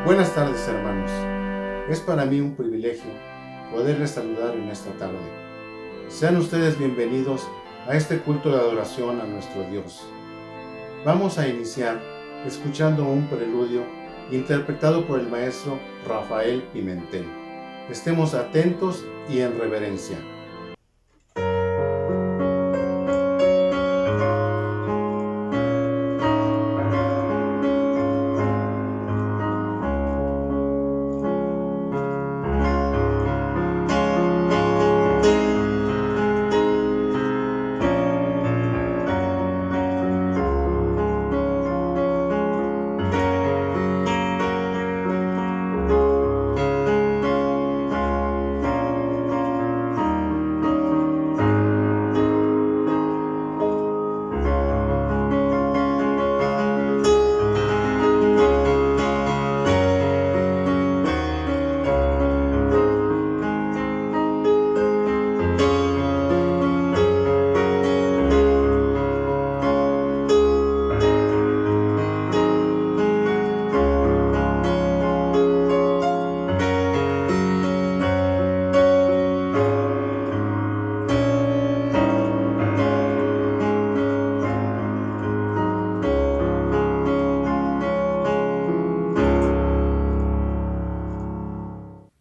Buenas tardes, hermanos. Es para mí un privilegio poderles saludar en esta tarde. Sean ustedes bienvenidos a este culto de adoración a nuestro Dios. Vamos a iniciar escuchando un preludio interpretado por el maestro Rafael Pimentel. Estemos atentos y en reverencia.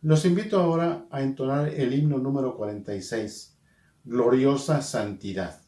Los invito ahora a entonar el himno número 46, Gloriosa Santidad.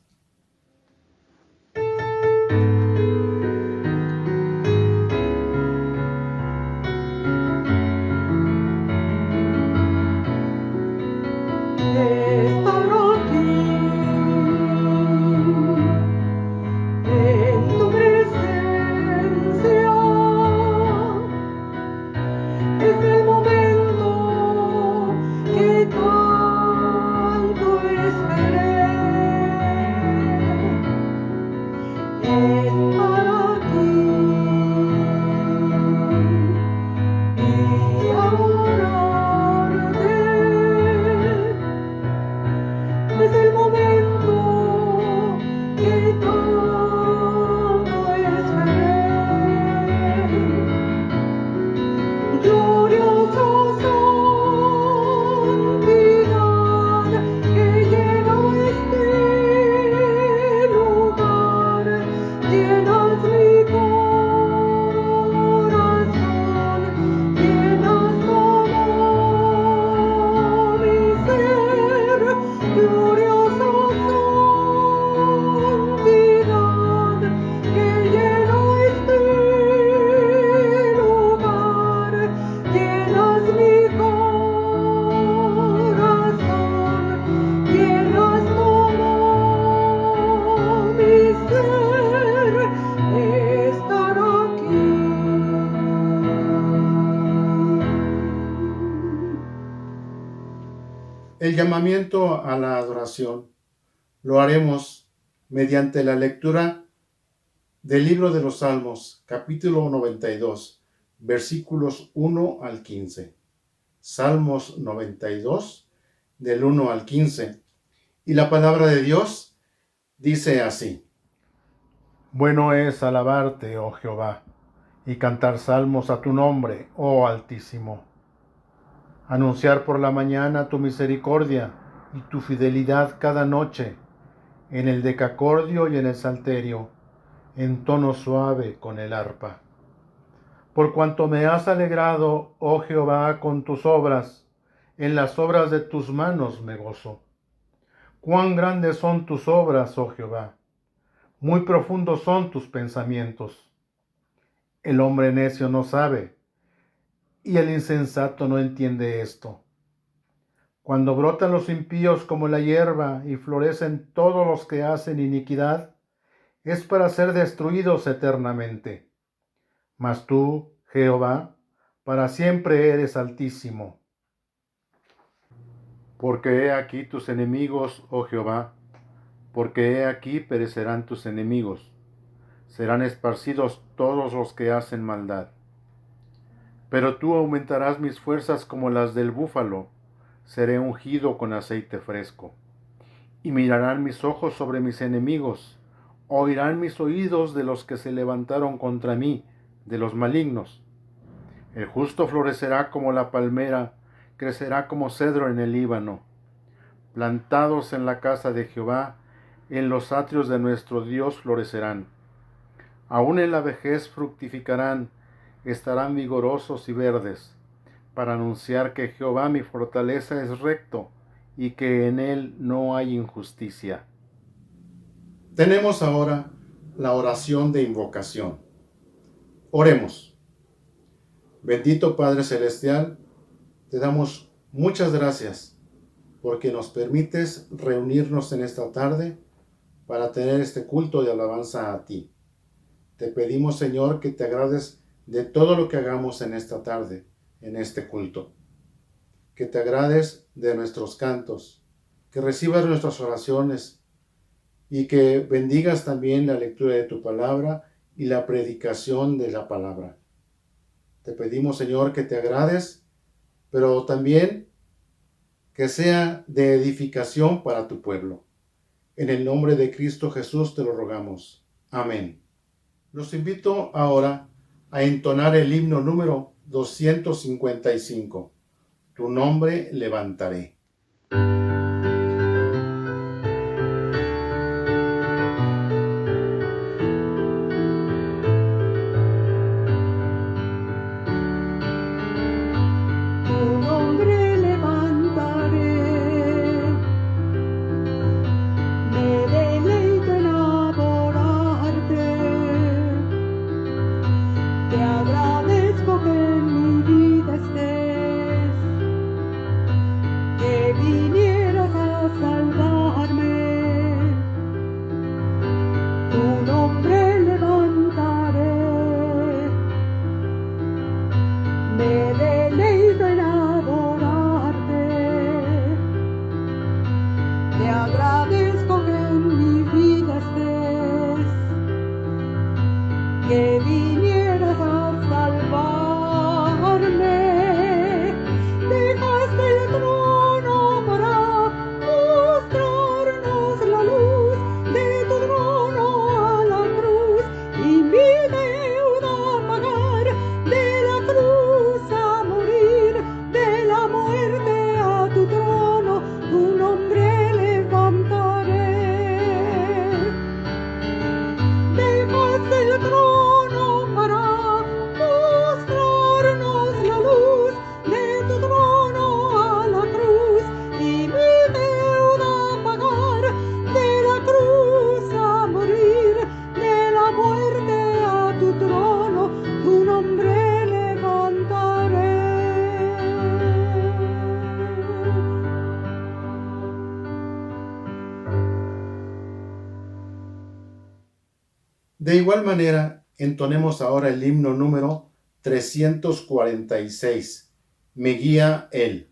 El llamamiento a la adoración lo haremos mediante la lectura del libro de los Salmos, capítulo 92, versículos 1 al 15. Salmos 92, del 1 al 15. Y la palabra de Dios dice así: Bueno es alabarte, oh Jehová, y cantar salmos a tu nombre, oh Altísimo. Anunciar por la mañana tu misericordia y tu fidelidad cada noche, en el decacordio y en el salterio, en tono suave con el arpa. Por cuanto me has alegrado, oh Jehová, con tus obras, en las obras de tus manos me gozo. Cuán grandes son tus obras, oh Jehová, muy profundos son tus pensamientos. El hombre necio no sabe, y el insensato no entiende esto. Cuando brotan los impíos como la hierba y florecen todos los que hacen iniquidad, es para ser destruidos eternamente. Mas tú, Jehová, para siempre eres altísimo. Porque he aquí tus enemigos, oh Jehová, porque he aquí perecerán tus enemigos, serán esparcidos todos los que hacen maldad. Pero tú aumentarás mis fuerzas como las del búfalo, seré ungido con aceite fresco. Y mirarán mis ojos sobre mis enemigos, oirán mis oídos de los que se levantaron contra mí, de los malignos. El justo florecerá como la palmera, crecerá como cedro en el Líbano. Plantados en la casa de Jehová, en los atrios de nuestro Dios florecerán. Aún en la vejez fructificarán, estarán vigorosos y verdes, para anunciar que Jehová mi fortaleza es recto y que en él no hay injusticia. Tenemos ahora la oración de invocación. Oremos. Bendito Padre Celestial, te damos muchas gracias porque nos permites reunirnos en esta tarde para tener este culto de alabanza a ti. Te pedimos, Señor, que te agrades de todo lo que hagamos en esta tarde, en este culto. Que te agrades de nuestros cantos, que recibas nuestras oraciones y que bendigas también la lectura de tu palabra y la predicación de la palabra. Te pedimos, Señor, que te agrades, pero también que sea de edificación para tu pueblo. En el nombre de Cristo Jesús te lo rogamos. Amén. Los invito ahora a entonar el himno número 255. Tu nombre levantaré. De igual manera, entonemos ahora el himno número 346. Me guía Él.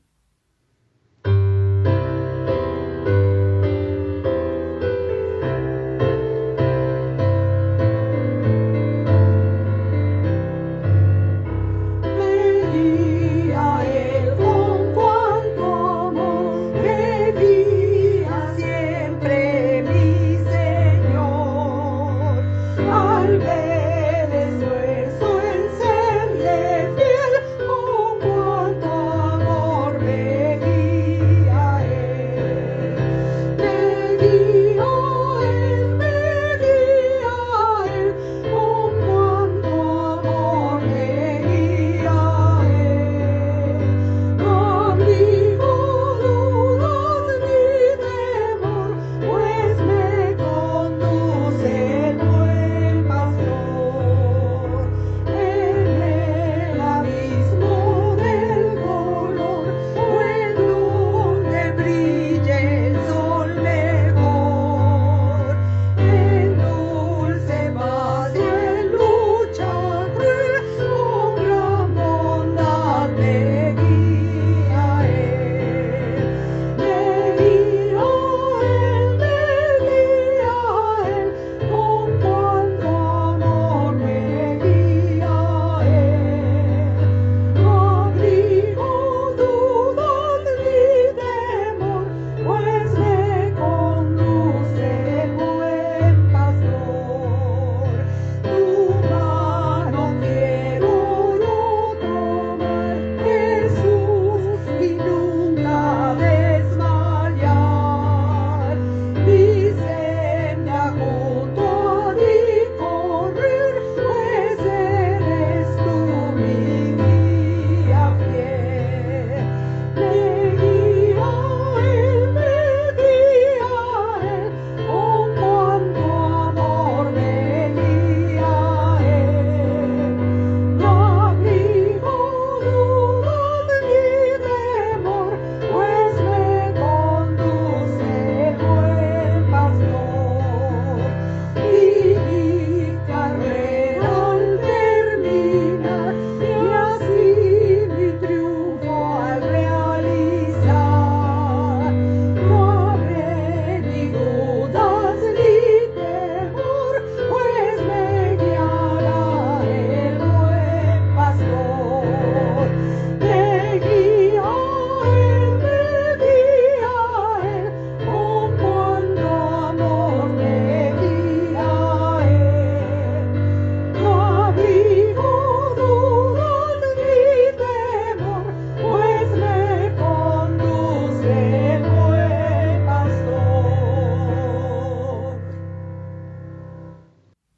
Al ver esfuerzo en serle fiel, con cuánto amor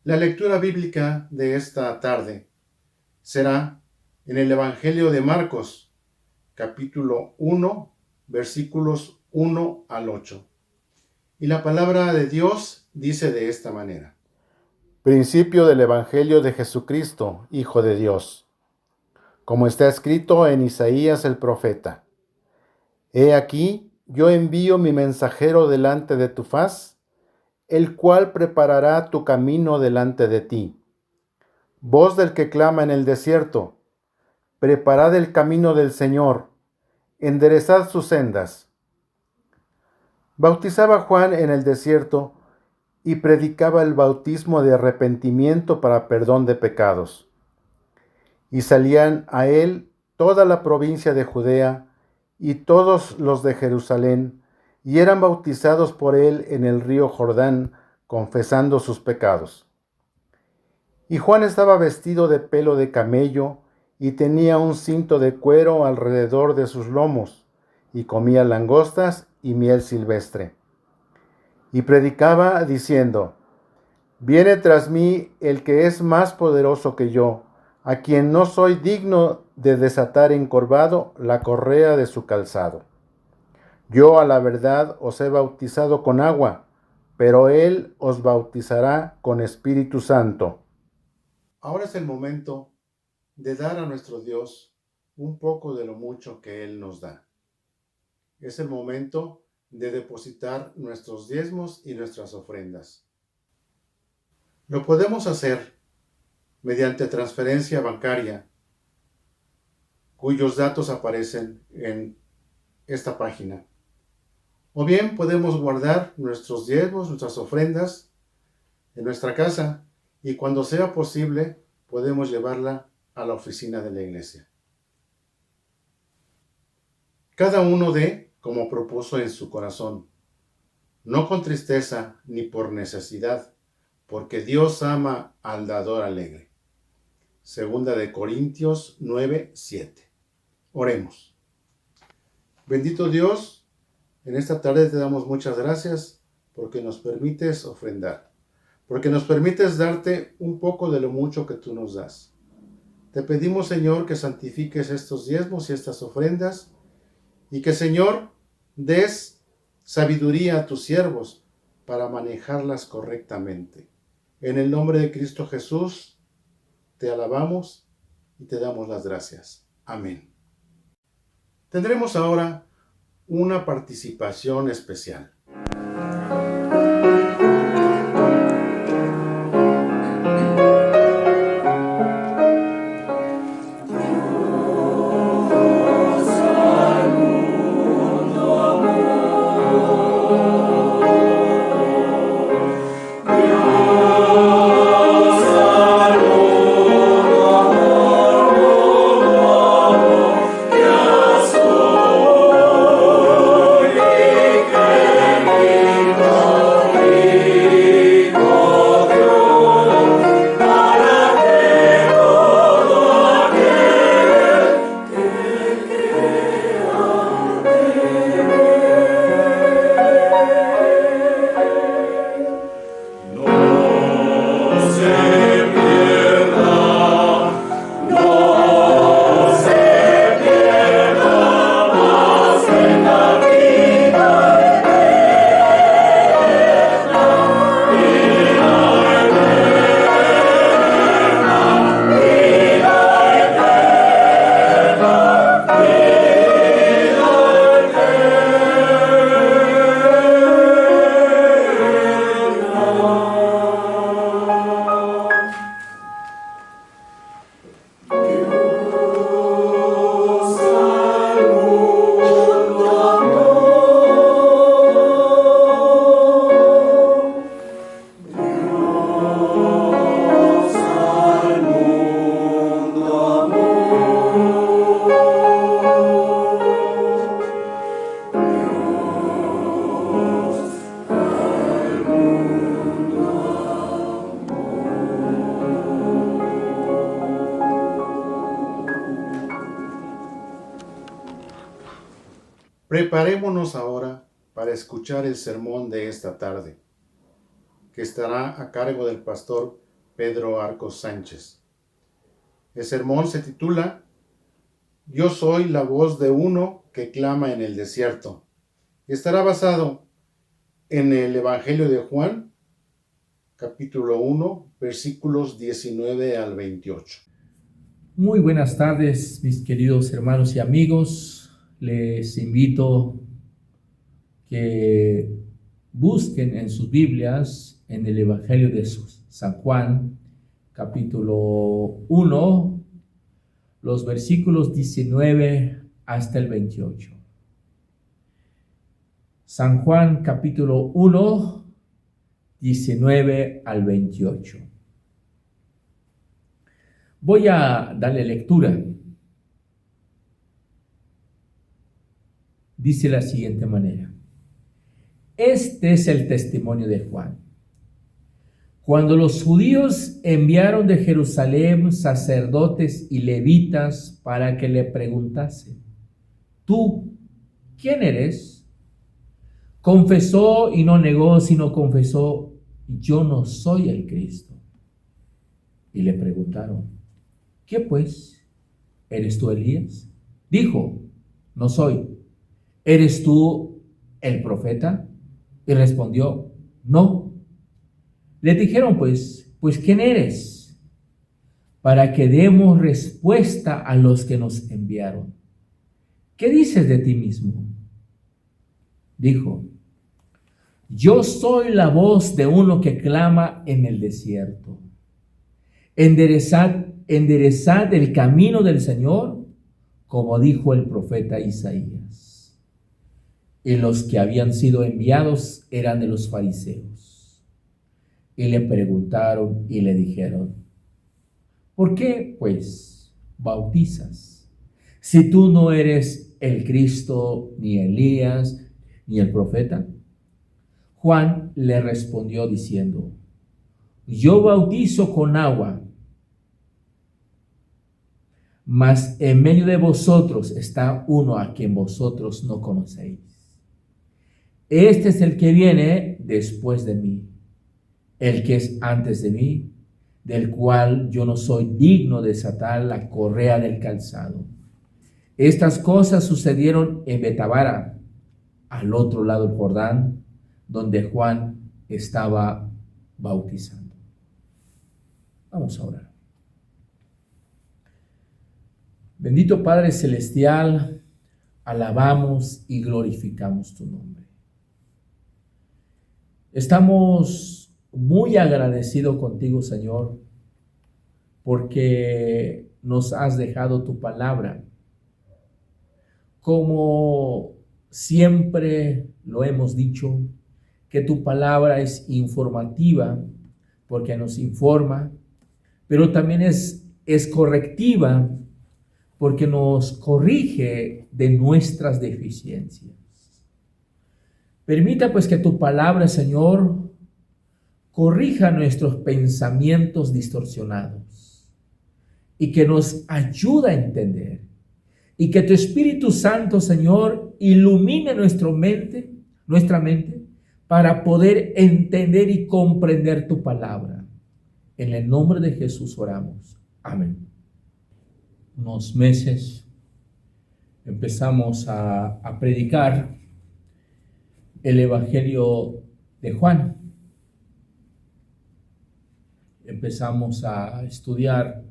La lectura bíblica de esta tarde será en el Evangelio de Marcos, capítulo 1, versículos 1 al 8. Y la palabra de Dios dice de esta manera. Principio del Evangelio de Jesucristo, Hijo de Dios, como está escrito en Isaías el profeta. He aquí, yo envío mi mensajero delante de tu faz, el cual preparará tu camino delante de ti. Voz del que clama en el desierto, preparad el camino del Señor, enderezad sus sendas. Bautizaba Juan en el desierto y predicaba el bautismo de arrepentimiento para perdón de pecados. Y salían a él toda la provincia de Judea y todos los de Jerusalén, y eran bautizados por él en el río Jordán, confesando sus pecados. Y Juan estaba vestido de pelo de camello, y tenía un cinto de cuero alrededor de sus lomos, y comía langostas y miel silvestre. Y predicaba diciendo: Viene tras mí el que es más poderoso que yo, a quien no soy digno de desatar encorvado la correa de su calzado. Yo a la verdad os he bautizado con agua, pero él os bautizará con Espíritu Santo. Ahora es el momento de dar a nuestro Dios un poco de lo mucho que Él nos da. Es el momento de depositar nuestros diezmos y nuestras ofrendas. Lo podemos hacer mediante transferencia bancaria, cuyos datos aparecen en esta página. O bien podemos guardar nuestros diezmos, nuestras ofrendas en nuestra casa, y cuando sea posible podemos llevarla a la oficina de la iglesia. Cada uno dé como propuso en su corazón, no con tristeza ni por necesidad, porque Dios ama al dador alegre. Segunda de Corintios 9:7. Oremos. Bendito Dios, en esta tarde te damos muchas gracias porque nos permites ofrendar, porque nos permites darte un poco de lo mucho que tú nos das. Te pedimos, Señor, que santifiques estos diezmos y estas ofrendas y que, Señor, des sabiduría a tus siervos para manejarlas correctamente. En el nombre de Cristo Jesús, te alabamos y te damos las gracias. Amén. Tendremos ahora una participación especial. Preparémonos ahora para escuchar el sermón de esta tarde, que estará a cargo del pastor Pedro Arcos Sánchez. El sermón se titula Yo soy la voz de uno que clama en el desierto. Estará basado en el Evangelio de Juan, capítulo 1, versículos 19 al 28. Muy buenas tardes, mis queridos hermanos y amigos. Les invito que busquen en sus Biblias en el Evangelio de San Juan, capítulo 1, los versículos 19 hasta el 28. San Juan, capítulo 1, 19 al 28. Voy a darle lectura. Dice de la siguiente manera. Este es el testimonio de Juan. Cuando los judíos enviaron de Jerusalén sacerdotes y levitas para que le preguntasen, ¿tú quién eres? Confesó y no negó, sino confesó, yo no soy el Cristo. Y le preguntaron, ¿qué pues? ¿Eres tú Elías? Dijo, no soy. ¿Eres tú el profeta? Y respondió, no. Le dijeron pues ¿quién eres? Para que demos respuesta a los que nos enviaron. ¿Qué dices de ti mismo? Dijo, yo soy la voz de uno que clama en el desierto. Enderezad el camino del Señor, como dijo el profeta Isaías. Y los que habían sido enviados eran de los fariseos. Y le preguntaron y le dijeron, ¿por qué, pues, bautizas? Si tú no eres el Cristo, ni Elías, ni el profeta. Juan le respondió diciendo, yo bautizo con agua, mas en medio de vosotros está uno a quien vosotros no conocéis. Este es el que viene después de mí, el que es antes de mí, del cual yo no soy digno de desatar la correa del calzado. Estas cosas sucedieron en Betabara, al otro lado del Jordán, donde Juan estaba bautizando. Vamos a orar. Bendito Padre Celestial, alabamos y glorificamos tu nombre. Estamos muy agradecidos contigo, Señor, porque nos has dejado tu palabra. Como siempre lo hemos dicho, que tu palabra es informativa, porque nos informa, pero también es correctiva, porque nos corrige de nuestras deficiencias. Permita pues que tu palabra, Señor, corrija nuestros pensamientos distorsionados y que nos ayude a entender. Y que tu Espíritu Santo, Señor, ilumine nuestra mente, para poder entender y comprender tu palabra. En el nombre de Jesús oramos. Amén. Unos meses empezamos a predicar el Evangelio de Juan. Empezamos a estudiar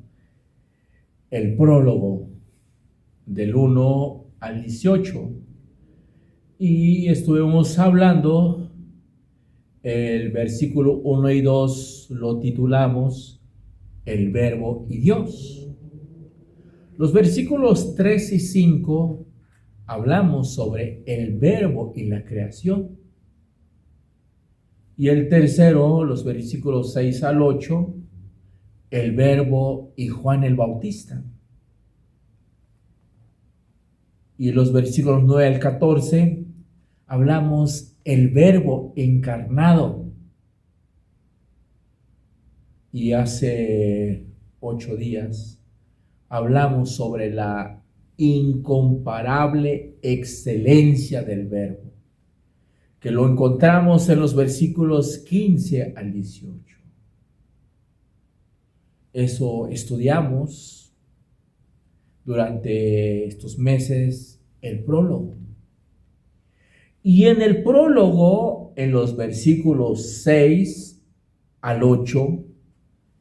el prólogo del 1 al 18 y estuvimos hablando el versículo 1 y 2, lo titulamos El Verbo y Dios. Los versículos 3 y 5 hablamos sobre el Verbo y la creación. Y el tercero, los versículos 6 al 8, el Verbo y Juan el Bautista. Y los versículos 9 al 14, hablamos el Verbo encarnado. Y hace 8 días hablamos sobre la incomparable excelencia del Verbo, que lo encontramos en los versículos 15 al 18. eso estudiamos durante estos meses el prólogo. Y en el prólogo, en los versículos 6 al 8,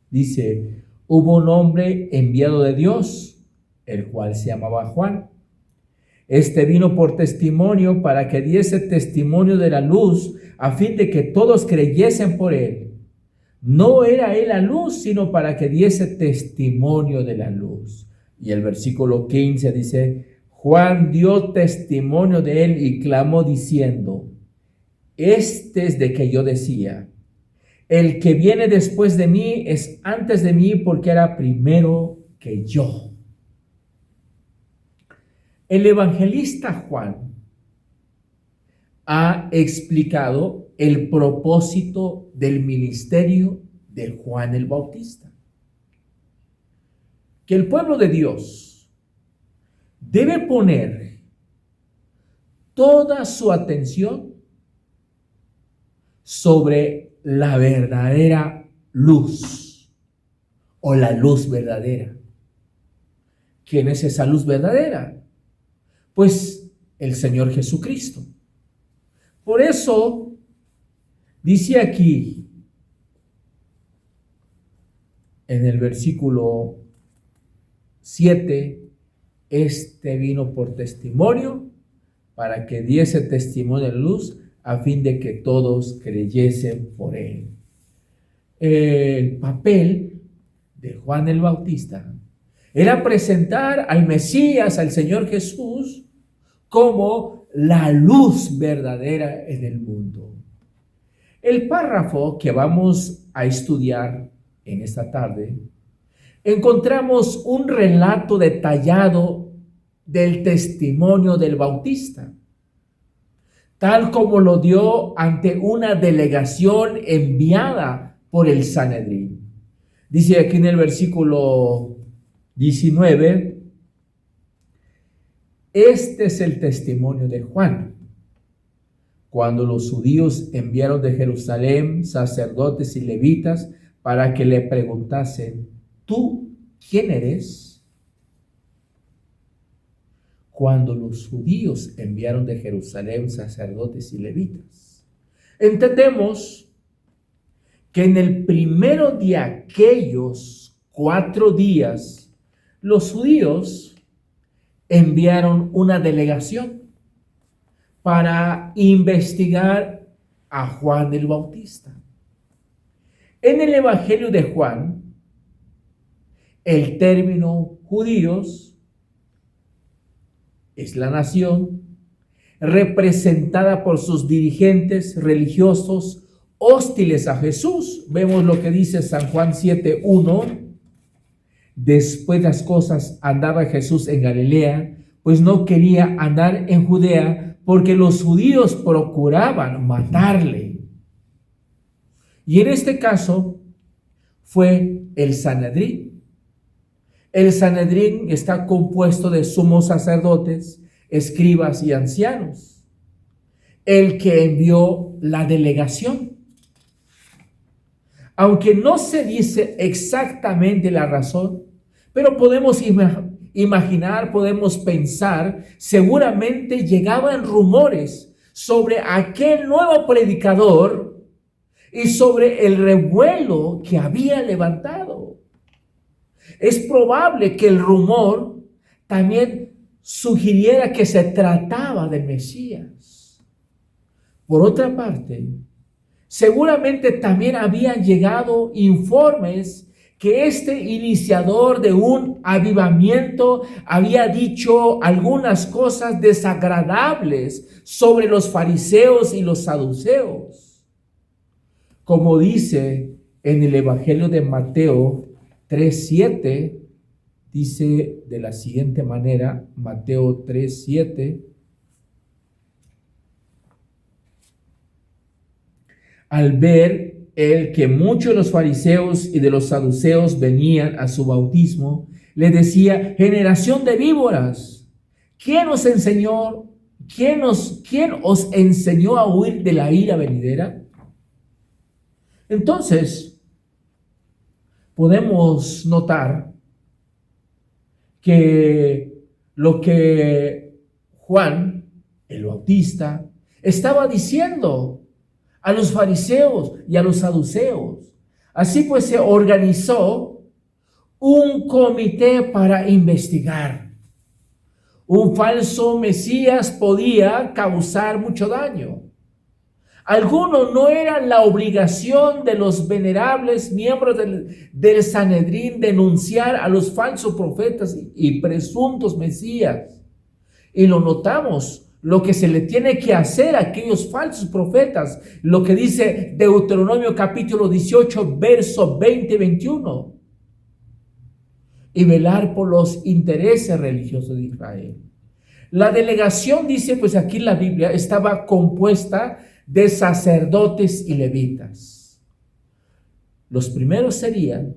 dice: hubo un hombre enviado de Dios, el cual se llamaba Juan. Este vino por testimonio para que diese testimonio de la luz, a fin de que todos creyesen por él. No era él la luz, sino para que diese testimonio de la luz. Y el versículo 15 dice: Juan dio testimonio de él y clamó diciendo: este es de que yo decía, el que viene después de mí es antes de mí, porque era primero que yo. El evangelista Juan ha explicado el propósito del ministerio de Juan el Bautista. Que el pueblo de Dios debe poner toda su atención sobre la verdadera luz o la luz verdadera. ¿Quién es esa luz verdadera? Pues el Señor Jesucristo. Por eso dice aquí en el versículo 7, este vino por testimonio para que diese testimonio de luz, a fin de que todos creyesen por él. El papel de Juan el Bautista era presentar al Mesías, al Señor Jesús, como la luz verdadera en el mundo. El párrafo que vamos a estudiar en esta tarde, encontramos un relato detallado del testimonio del Bautista, tal como lo dio ante una delegación enviada por el Sanedrín. Dice aquí en el versículo 19, este es el testimonio de Juan. Cuando los judíos enviaron de Jerusalén sacerdotes y levitas para que le preguntasen: ¿tú quién eres? Cuando los judíos enviaron de Jerusalén sacerdotes y levitas. Entendemos que en el primero de aquellos 4 días, los judíos enviaron una delegación para investigar a Juan el Bautista. En el Evangelio de Juan, el término judíos es la nación representada por sus dirigentes religiosos hostiles a Jesús. Vemos lo que dice San Juan 7:1. Después de las cosas andaba Jesús en Galilea, pues no quería andar en Judea, porque los judíos procuraban matarle. Y en este caso fue el Sanedrín. El Sanedrín está compuesto de sumos sacerdotes, escribas y ancianos, el que envió la delegación. Aunque no se dice exactamente la razón, pero podemos imaginar, podemos pensar, seguramente llegaban rumores sobre aquel nuevo predicador y sobre el revuelo que había levantado. Es probable que el rumor también sugiriera que se trataba del Mesías. Por otra parte, seguramente también habían llegado informes que este iniciador de un avivamiento había dicho algunas cosas desagradables sobre los fariseos y los saduceos. Como dice en el Evangelio de Mateo 3:7, dice de la siguiente manera, Mateo 3:7. Al ver él que muchos de los fariseos y de los saduceos venían a su bautismo, le decía: generación de víboras, ¿quién os enseñó a huir de la ira venidera? Entonces, podemos notar que lo que Juan el Bautista estaba diciendo a los fariseos y a los saduceos. Así pues se organizó un comité para investigar. Un falso Mesías podía causar mucho daño. Algunos no eran la obligación de los venerables miembros del Sanedrín denunciar a los falsos profetas y presuntos Mesías. Y lo notamos, lo que se le tiene que hacer a aquellos falsos profetas, lo que dice Deuteronomio capítulo 18, versos 20 y 21. Y velar por los intereses religiosos de Israel. La delegación, dice pues aquí en la Biblia, estaba compuesta de sacerdotes y levitas. Los primeros serían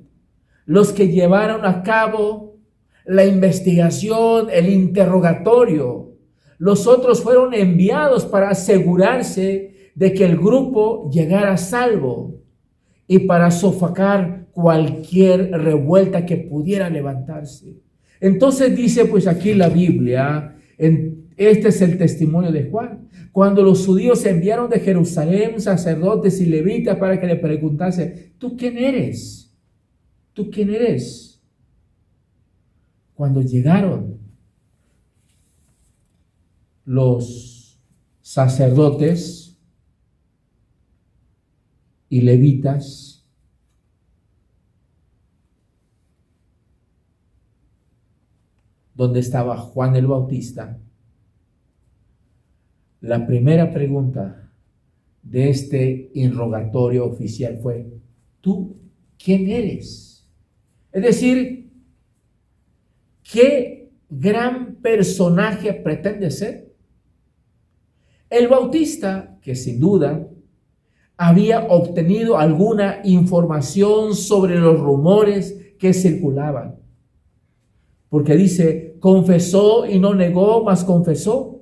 los que llevaron a cabo la investigación, el interrogatorio. Los otros fueron enviados para asegurarse de que el grupo llegara a salvo y para sofocar cualquier revuelta que pudiera levantarse. Entonces dice pues aquí la Biblia, este es el testimonio de Juan. Cuando los judíos enviaron de Jerusalén sacerdotes y levitas para que le preguntase, ¿tú quién eres? ¿Tú quién eres? Cuando llegaron los sacerdotes y levitas, donde estaba Juan el Bautista, la primera pregunta de este interrogatorio oficial fue, ¿tú quién eres? Es decir, ¿qué gran personaje pretende ser? El Bautista, que sin duda había obtenido alguna información sobre los rumores que circulaban. Porque dice, confesó y no negó, mas confesó.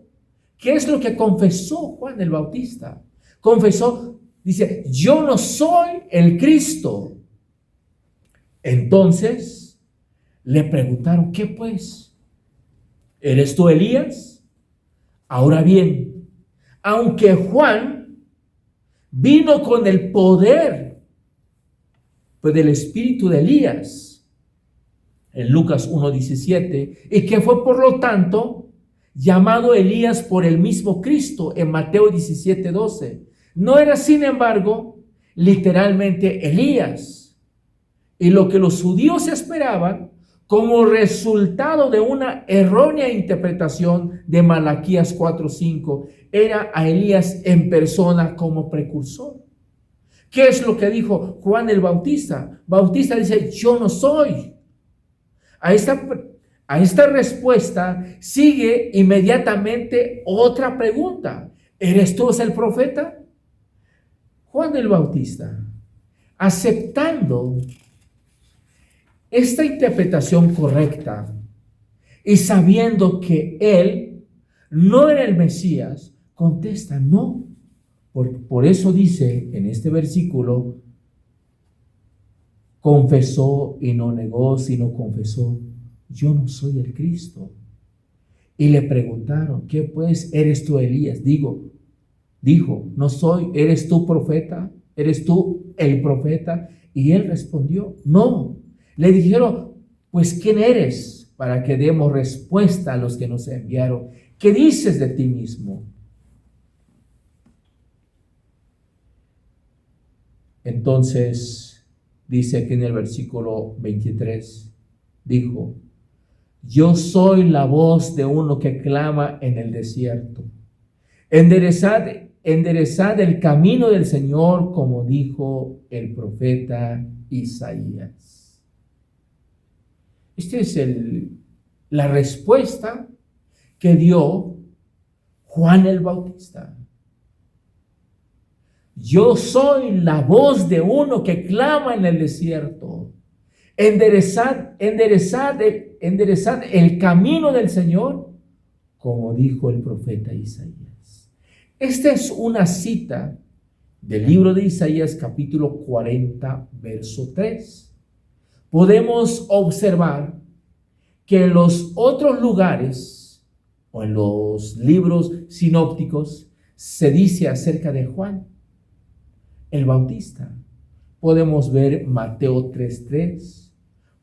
¿Qué es lo que confesó Juan el Bautista? Confesó, dice, yo no soy el Cristo. Entonces le preguntaron, ¿qué pues? ¿Eres tú Elías? Ahora bien, aunque Juan vino con el poder pues, del espíritu de Elías, en Lucas 1:17, y que fue por lo tanto llamado Elías por el mismo Cristo en Mateo 17:12. No era, sin embargo, literalmente Elías. Y lo que los judíos esperaban como resultado de una errónea interpretación de Malaquías 4:5 era a Elías en persona como precursor. ¿Qué es lo que dijo Juan el Bautista? Bautista dice, yo no soy. A esta respuesta sigue inmediatamente otra pregunta. ¿Eres tú el profeta? Juan el Bautista, aceptando esta interpretación correcta y sabiendo que él no era el Mesías, contesta no. Por eso dice en este versículo, confesó y no negó, sino confesó, yo no soy el Cristo. Y le preguntaron, ¿qué pues? ¿Eres tú Elías? Dijo, no soy, ¿eres tú profeta? ¿Eres tú el profeta? Y él respondió, no. Le dijeron, pues ¿quién eres? Para que demos respuesta a los que nos enviaron. ¿Qué dices de ti mismo? Entonces, dice aquí en el versículo 23, dijo, yo soy la voz de uno que clama en el desierto. Enderezad el camino del Señor, como dijo el profeta Isaías. Esta es la respuesta que dio Juan el Bautista. Yo soy la voz de uno que clama en el desierto. Enderezad el camino del Señor, como dijo el profeta Isaías. Esta es una cita del libro de Isaías, capítulo 40, verso 3. podemos observar que en los otros lugares o en los libros sinópticos se dice acerca de Juan el Bautista. Podemos ver Mateo 3:3,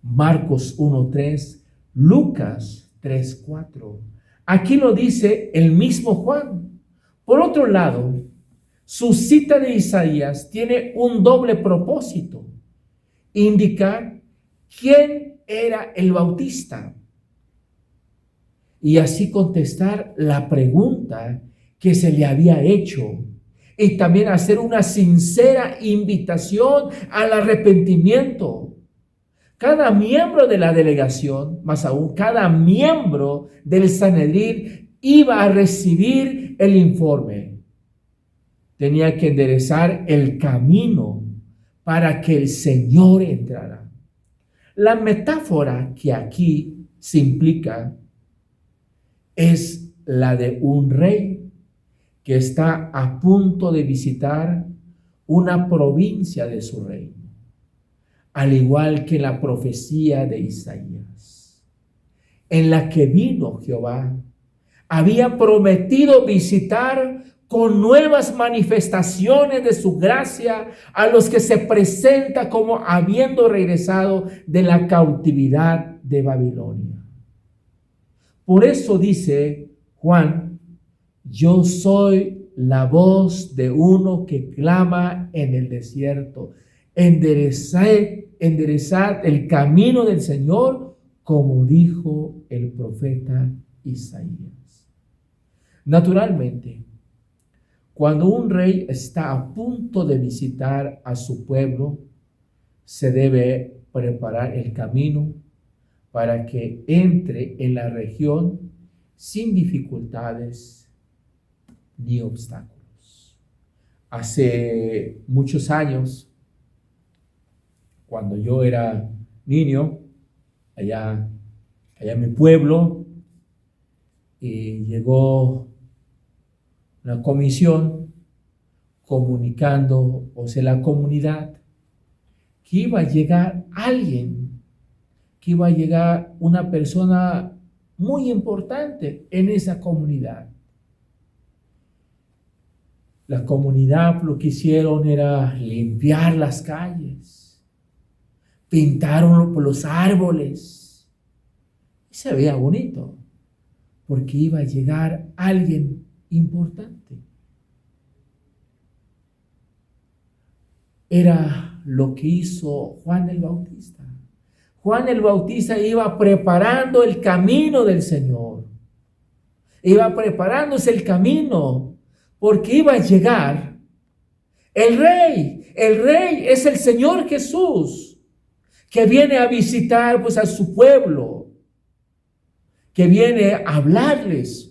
Marcos 1:3, Lucas 3:4. Aquí lo dice el mismo Juan. Por otro lado, su cita de Isaías tiene un doble propósito: indicar quién era el Bautista y así contestar la pregunta que se le había hecho, y también hacer una sincera invitación al arrepentimiento. Cada miembro de la delegación, más aún cada miembro del Sanedrín, iba a recibir el informe. Tenía que enderezar el camino para que el Señor entrara. La metáfora que aquí se implica es la de un rey que está a punto de visitar una provincia de su reino, al igual que la profecía de Isaías, en la que vino Jehová, había prometido visitar con nuevas manifestaciones de su gracia a los que se presenta como habiendo regresado de la cautividad de Babilonia. Por eso dice Juan: yo soy la voz de uno que clama en el desierto, enderezad el camino del Señor, como dijo el profeta Isaías. Naturalmente, cuando un rey está a punto de visitar a su pueblo, se debe preparar el camino para que entre en la región sin dificultades ni obstáculos. Hace muchos años, cuando yo era niño, allá en mi pueblo, llegó una comisión comunicando, o sea, la comunidad, que iba a llegar alguien, que iba a llegar una persona muy importante en esa comunidad. La comunidad lo que hicieron era limpiar las calles, pintaron los árboles, y se veía bonito, porque iba a llegar alguien importante. Era lo que hizo Juan el Bautista. Juan el Bautista iba preparando el camino del Señor. Iba preparándose el camino, porque iba a llegar el Rey. El Rey es el Señor Jesús, que viene a visitar pues a su pueblo, que viene a hablarles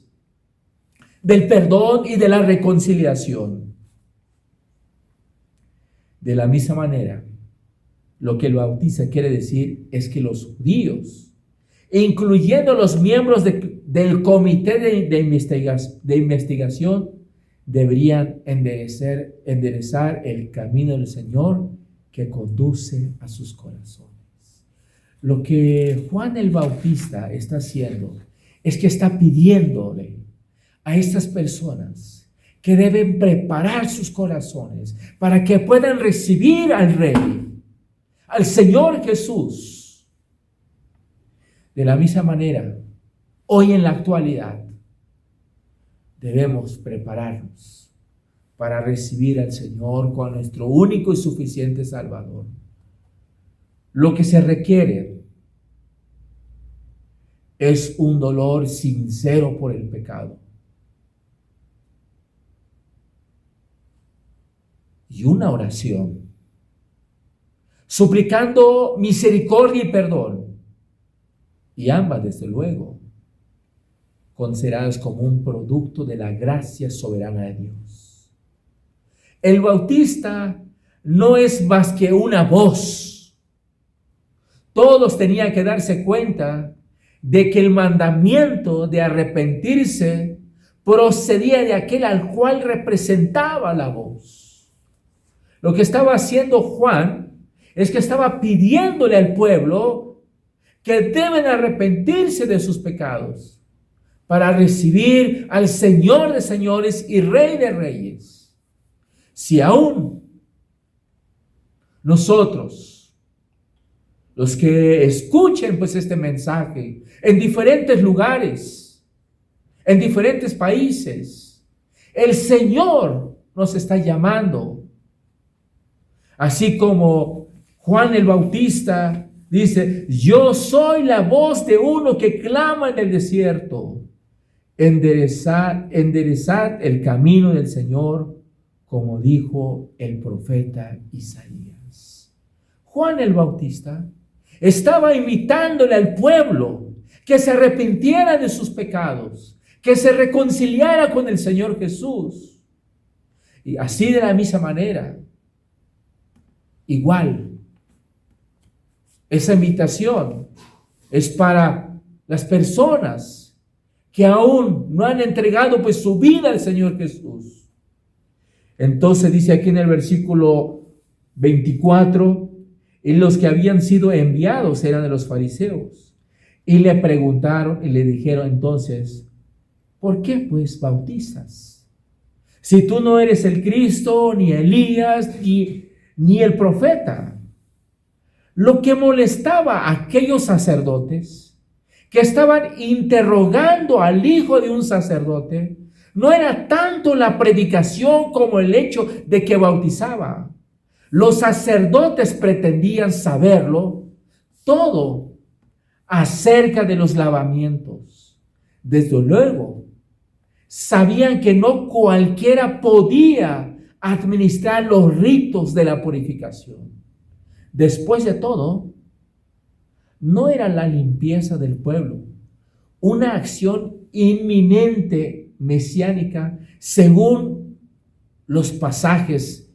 del perdón y de la reconciliación. De la misma manera, lo que el Bautista quiere decir es que los judíos, incluyendo los miembros del comité de investigación, deberían enderezar el camino del Señor que conduce a sus corazones. Lo que Juan el Bautista está haciendo es que está pidiéndole a estas personas que deben preparar sus corazones para que puedan recibir al Rey, al Señor Jesús. De la misma manera, hoy en la actualidad, debemos prepararnos para recibir al Señor como nuestro único y suficiente Salvador. Lo que se requiere es un dolor sincero por el pecado y una oración, suplicando misericordia y perdón, y ambas, desde luego, consideradas como un producto de la gracia soberana de Dios. El Bautista no es más que una voz. Todos tenían que darse cuenta de que el mandamiento de arrepentirse procedía de aquel al cual representaba la voz. Lo que estaba haciendo Juan es que estaba pidiéndole al pueblo que deben arrepentirse de sus pecados para recibir al Señor de señores y Rey de reyes. Si aún nosotros, los que escuchen pues este mensaje en diferentes lugares, en diferentes países, el Señor nos está llamando. Así como Juan el Bautista dice: yo soy la voz de uno que clama en el desierto, enderezad el camino del Señor, como dijo el profeta Isaías. Juan el Bautista estaba invitándole al pueblo que se arrepintiera de sus pecados, que se reconciliara con el Señor Jesús. Y así de la misma manera, igual, esa invitación es para las personas que aún no han entregado pues su vida al Señor Jesús. Entonces dice aquí en el versículo 24, y los que habían sido enviados eran de los fariseos, y le preguntaron y le dijeron entonces: ¿por qué pues bautizas? Si tú no eres el Cristo, ni Elías, ni el profeta. Lo que molestaba a aquellos sacerdotes que estaban interrogando al hijo de un sacerdote no era tanto la predicación como el hecho de que bautizaba. Los sacerdotes pretendían saberlo todo acerca de los lavamientos. Desde luego, sabían que no cualquiera podía administrar los ritos de la purificación. Después de todo, no era la limpieza del pueblo una acción inminente mesiánica según los pasajes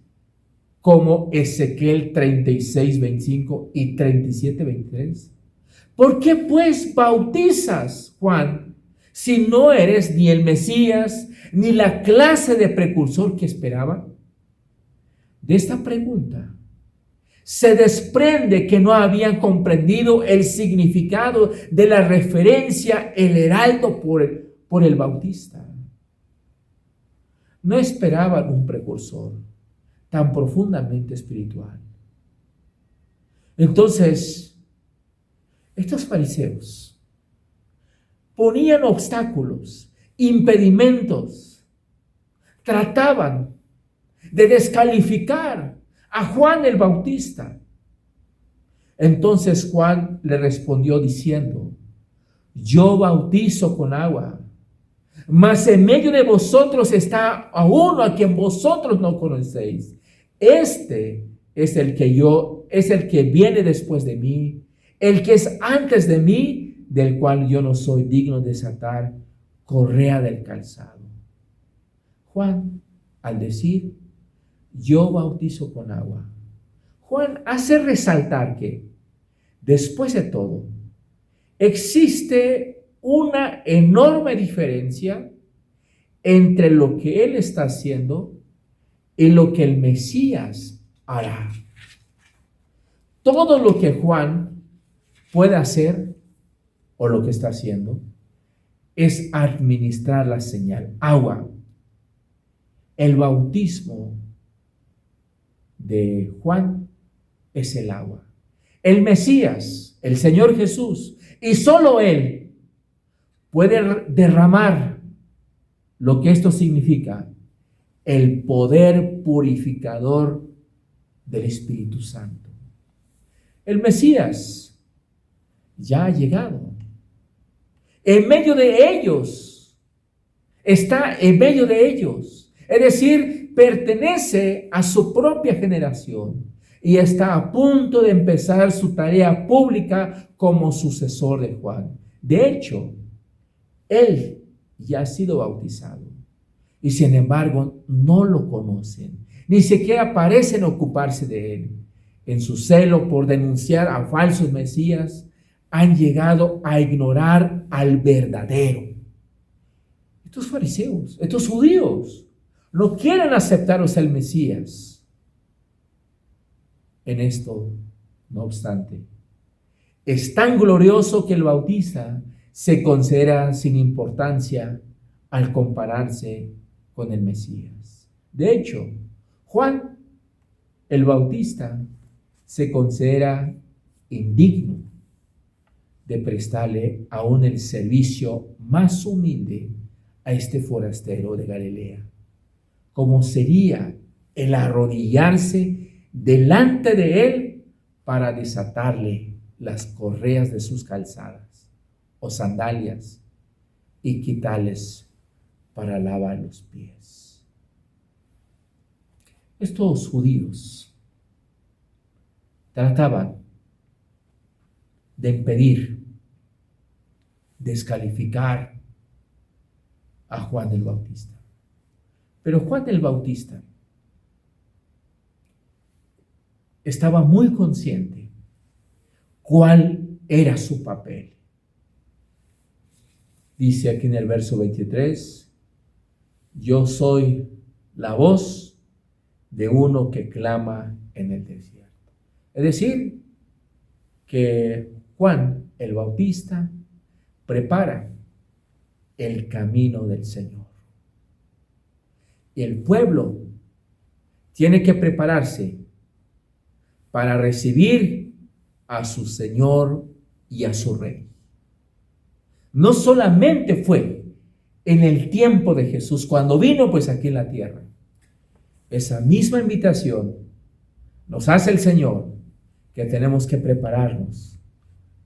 como Ezequiel 36, 25 y 37, 23. ¿Por qué pues bautizas, Juan, si no eres ni el Mesías, ni la clase de precursor que esperaba? De esta pregunta se desprende que no habían comprendido el significado de la referencia, el heraldo por el bautista. No esperaban un precursor tan profundamente espiritual. Entonces, estos fariseos ponían obstáculos, impedimentos, trataban de descalificar a Juan el Bautista. Entonces Juan le respondió diciendo: yo bautizo con agua, mas en medio de vosotros está a uno a quien vosotros no conocéis. Este es el que viene después de mí, el que es antes de mí, del cual yo no soy digno de desatar correa del calzado. Juan, al decir yo bautizo con agua, Juan hace resaltar que, después de todo, existe una enorme diferencia entre lo que él está haciendo y lo que el Mesías hará. Todo lo que Juan puede hacer, o lo que está haciendo, es administrar la señal, agua. El bautismo de Juan es el agua. El Mesías, el Señor Jesús, y solo Él puede derramar lo que esto significa, el poder purificador del Espíritu Santo. El Mesías ya ha llegado. En medio de ellos, está en medio de ellos. Es decir, pertenece a su propia generación y está a punto de empezar su tarea pública como sucesor de Juan. De hecho, él ya ha sido bautizado y sin embargo no lo conocen, ni siquiera parecen ocuparse de él. En su celo por denunciar a falsos mesías, han llegado a ignorar al verdadero. Estos fariseos, estos judíos, no quieren aceptaros al Mesías. En esto No obstante, es tan glorioso que el Bautista se considera sin importancia al compararse con el Mesías. De hecho, Juan el Bautista se considera indigno de prestarle aún el servicio más humilde a este forastero de Galilea, como sería el arrodillarse delante de él para desatarle las correas de sus calzadas o sandalias y quitarles para lavar los pies. Estos judíos trataban de impedir, descalificar a Juan el Bautista. Pero Juan el Bautista estaba muy consciente cuál era su papel. Dice aquí en el verso 23, yo soy la voz de uno que clama en el desierto. Es decir, que Juan el Bautista prepara el camino del Señor. Y el pueblo tiene que prepararse para recibir a su Señor y a su Rey. No solamente fue en el tiempo de Jesús, cuando vino pues aquí en la tierra. Esa misma invitación nos hace el Señor, que tenemos que prepararnos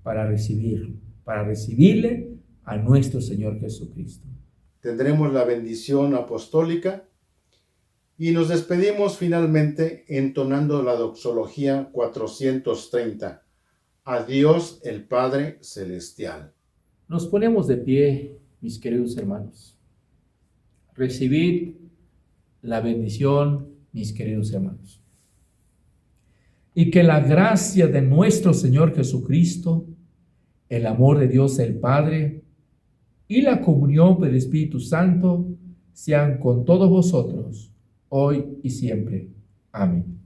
para recibirlo, para recibirle a nuestro Señor Jesucristo. Tendremos la bendición apostólica y nos despedimos finalmente entonando la doxología 430. A Dios el Padre Celestial. Nos ponemos de pie, mis queridos hermanos. Recibid la bendición, mis queridos hermanos. Y que la gracia de nuestro Señor Jesucristo, el amor de Dios el Padre y la comunión del Espíritu Santo sean con todos vosotros, hoy y siempre. Amén.